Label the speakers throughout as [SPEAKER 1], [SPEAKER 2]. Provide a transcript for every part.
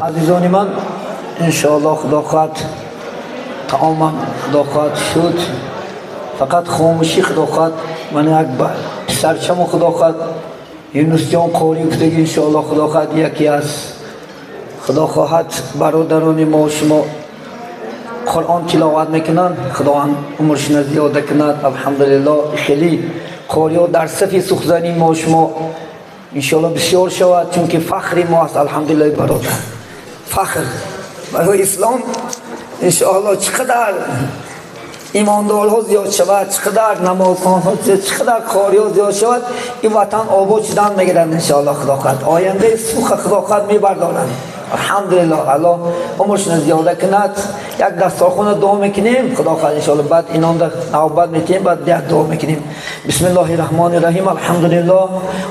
[SPEAKER 1] عزیزان من انشاءالله خدا خواهد تعامم خدا خواهد شد، فقط خاموشی خدا خواهد من یک سرچم خدا خواهد یونس جان قاری کتگی انشاءالله خدا خواهد یکی از خدا خواهد برادران ما و شما قرآن تلاوت میکنن، خداوند عمرشون زیاده کند. الحمدلله خیلی قاری ها در صف سخنرانی ما و شما انشاءالله بسیار شود، چون که فخر ما است. الحمدلله برادر، فخر برای اسلام انشاءالله چقدر ایماندار ها زیاد شود، چقدر نمازخوان ها، چقدر قاری ها زیاد شود، این وطن آباد شدن میگیرند انشاءالله خدا خواهد. آینده سوخ خدا خواهد میبردارند. الحمدلله الله عمرشون زیاده کند. یک دستارخوان دعا میکنیم خدا خواهد انشاءالله، بعد اینان نوبت میتیم، بعد دعا میکنیم. بسم الله الرحمن الرحیم.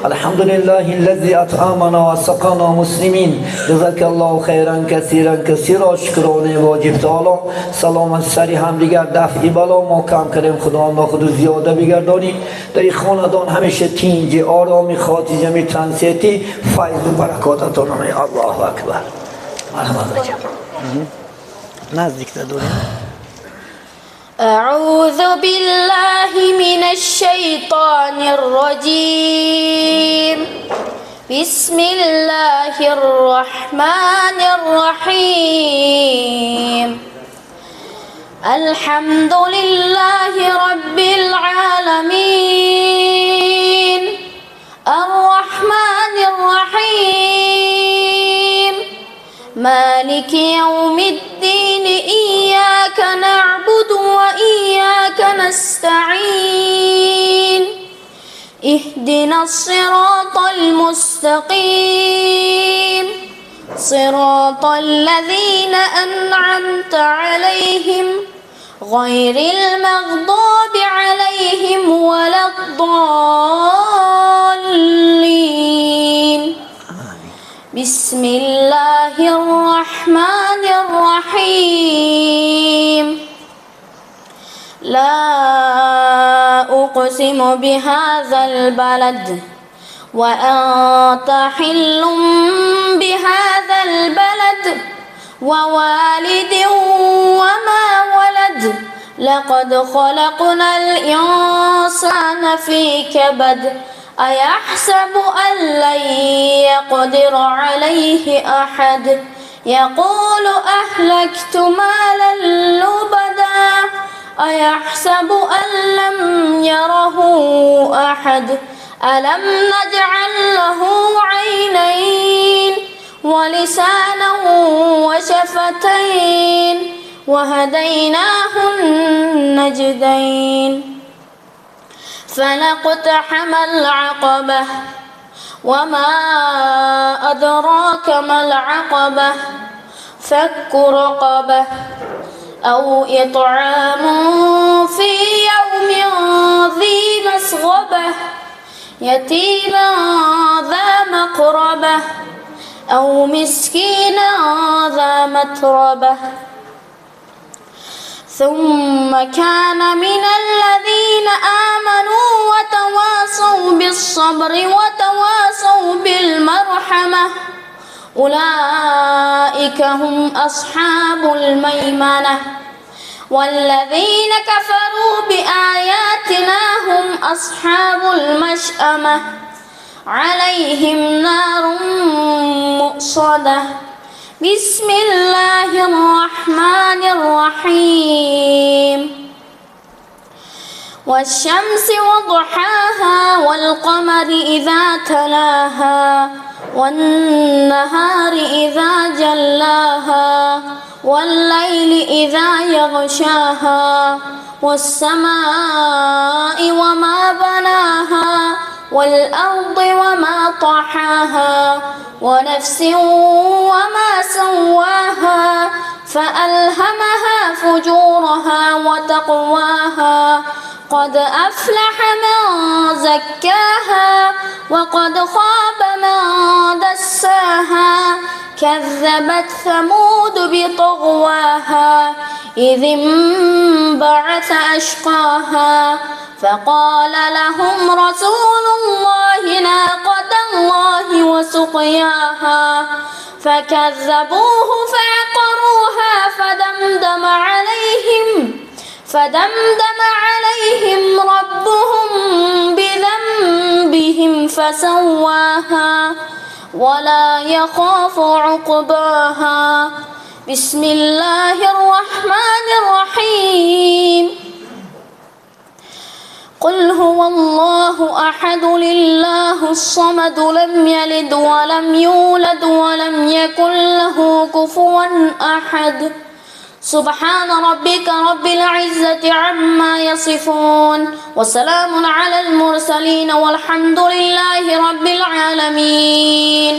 [SPEAKER 1] الحمدلله الذي اطعمنا وسقانا مسلمین، جزاک الله خیرا کثیرا کثیرا. شکرانه واجب تعالی. سلامت سری هم دیگر دفعی بلا ما کم کردیم، خدا ما خود زیاده بگردانیم. در این خاندان همیشه تینج آرامی خاطی جمعی تنسیتی فیض و برکاتتون. الله اکبر. نزدیک داریم.
[SPEAKER 2] أعوذ بالله من الشيطان الرجيم. بسم الله الرحمن الرحيم. الحمد لله رب العالمين الرحمن الرحيم مالك يوم الدين. إياك نعبد وإياك نستعين. اهدنا الصراط المستقيم صراط الذين أنعمت عليهم غير المغضوب عليهم ولا الضالين. بسم الله الرحمن الرحيم. لا أقسم بهذا البلد وأنت حل بهذا البلد ووالد وما ولد. لقد خلقنا الإنسان في كبد. أيحسب أن لن يقدر عليه أحد. يقول أهلكت مالا لبدا. أيحسب أن لم يره أحد. ألم نجعل له عينين ولسانا وشفتين وهديناه النجدين. فلاقتحم العقبة وما أدراك ما العقبة. فك رقبة أو إطعام في يوم ذي مسغبة يتيما ذا مقربة أو مسكينا ذا متربة. ثم كان من الذين آمنوا وتواصوا بالصبر وتواصوا بالمرحمة أولئك هم أصحاب الميمنة. والذين كفروا بآياتنا هم أصحاب المشأمة عليهم نار مؤصدة. بسم الله الرحمن الرحيم. والشمس وضحاها والقمر إذا تلاها والنهار إذا جلاها والليل إذا يغشاها والسماء وما بناها والأرض وما طحاها ونفس وما سواها فألهمها فجورها وتقواها. قد أفلح من زكاها وقد خاب من دساها. كذبت ثمود بطغواها إذ انبعث أشقاها فقال لهم رسول الله ناقة الله وسقياها فكذبوه فعقروها فدمدم عليهم ربهم بذنبهم فسواها ولا يخاف عقباها. بسم الله الرحمن الرحيم. قل هو الله أحد لله الصمد لم يلد ولم يولد ولم يكن له كفوا أحد. سبحان ربك رب العزة عما يصفون وسلام على المرسلين والحمد لله رب العالمين.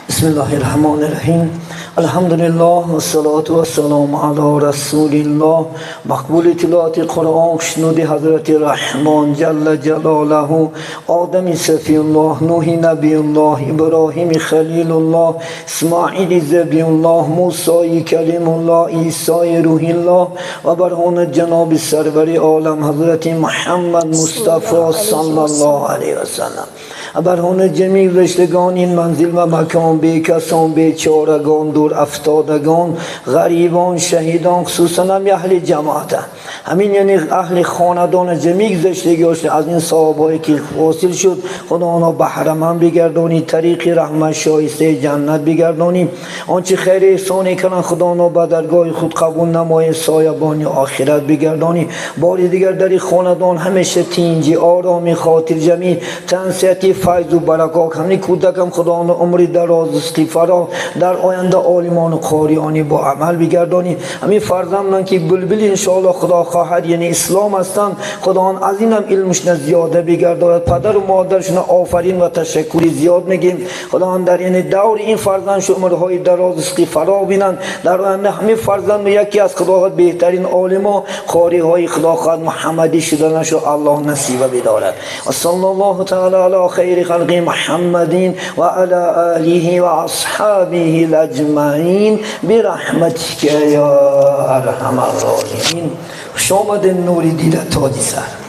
[SPEAKER 1] بسم الله الرحمن الرحیم. الحمدلله والصلاة والسلام على رسول الله. مقبول تلاوت قرآن شنود حضرت رحمان جل جلاله، آدم صفی الله، نوح نبی الله، ابراهیم خلیل الله، اسماعیل ذبی الله، موسی کلیم الله، عیسی روح الله و برهان جناب سرور عالم حضرت محمد مصطفی صلی الله علیه و سلم. برهان جمیع رشتگان این منزل و مکان، بیکسان، بیچارگان، دور افتادگان، غریبان، شهیدان، خصوصا هم اهل جماعت، همین یعنی اهل خاندان جمیع زشتگیاش از این صحابایی که حاصل شد، خدا آنها بهره‌مند بگردانی، طریق رحمت شایسته جنت بگردانی، آنچه خیر احسانی کنن خدا آنها به درگاه خود قبول نمای، سایبانی آخرت بگردانی. باری دیگر در این خاندان همیشه تینجی، آرامی، خاطر جمیع، تنسیتی، فیض و برکات، همین کودکم خدا آن عمری دراز استیفرا در آینده عالمان و قاریانی با عمل بگردانی. همین فرزندان که بلبلی انشاءالله خدا خواهد یعنی اسلام هستند، خدا آن از اینم علمش زیاده بگرداند. پدر و مادرشون آفرین و تشکری زیاد میگیم. خدا آن در یعنی دور این فرزندش عمرهای دراز استیفرا بینند. در آینده همین فرزند یکی از خدا بهترین عالما قاری های خدا خواهد محمدی شدنش الله نصیب بدارد. و صلی الله تعالی علی خیر خلق محمدین و علی آله و اصحابه اجمعین برحمتک یا ارحم الراحمین. خوش آمد نوری دیده تاج سر.